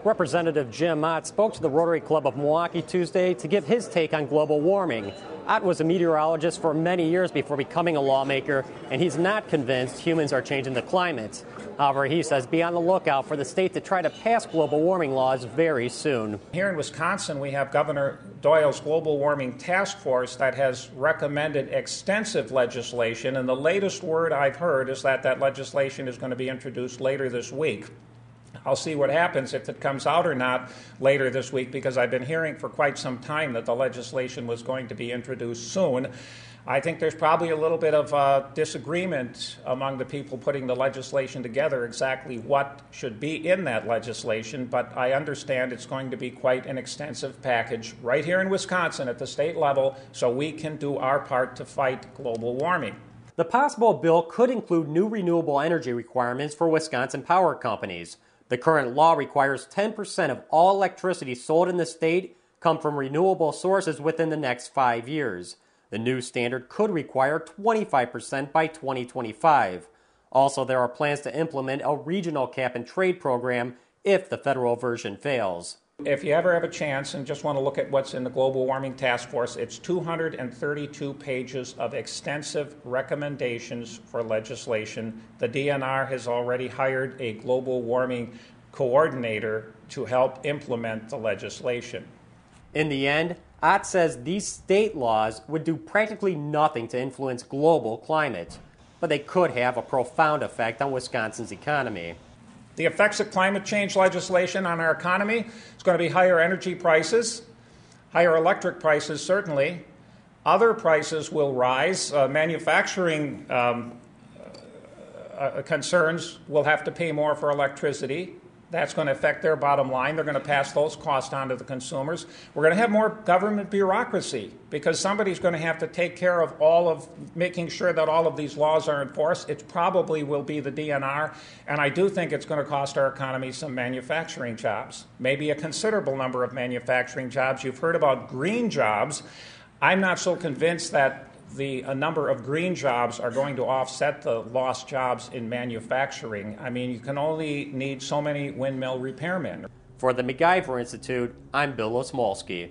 Representative Jim Ott spoke to the Rotary Club of Milwaukee Tuesday to give his take on global warming. Ott was a meteorologist for many years before becoming a lawmaker, and he's not convinced humans are changing the climate. However, he says be on the lookout for the state to try to pass global warming laws very soon. Here in Wisconsin, we have Governor Doyle's Global Warming Task Force that has recommended extensive legislation, and the latest word I've heard is that that legislation is going to be introduced later this week. I'll see what happens if it comes out or not later this week, because I've been hearing for quite some time that the legislation was going to be introduced soon. I think there's probably a little bit of disagreement among the people putting the legislation together exactly what should be in that legislation, but I understand it's going to be quite an extensive package right here in Wisconsin at the state level so we can do our part to fight global warming. The possible bill could include new renewable energy requirements for Wisconsin power companies. The current law requires 10% of all electricity sold in the state come from renewable sources within the next 5 years. The new standard could require 25% by 2025. Also, there are plans to implement a regional cap-and-trade program if the federal version fails. If you ever have a chance and just want to look at what's in the Global Warming Task Force, it's 232 pages of extensive recommendations for legislation. The DNR has already hired a global warming coordinator to help implement the legislation. In the end, Ott says these state laws would do practically nothing to influence global climate, but they could have a profound effect on Wisconsin's economy. The effects of climate change legislation on our economy is going to be higher energy prices, higher electric prices certainly. Other prices will rise. Manufacturing concerns will have to pay more for electricity. That's going to affect their bottom line. They're going to pass those costs on to the consumers. We're going to have more government bureaucracy because somebody's going to have to take care of all of making sure that all of these laws are enforced. It probably will be the DNR, and I do think it's going to cost our economy some manufacturing jobs, maybe a considerable number of manufacturing jobs. You've heard about green jobs. I'm not so convinced that a number of green jobs are going to offset the lost jobs in manufacturing. I mean, you can only need so many windmill repairmen. For the MacIver Institute, I'm Bill Osmolsky.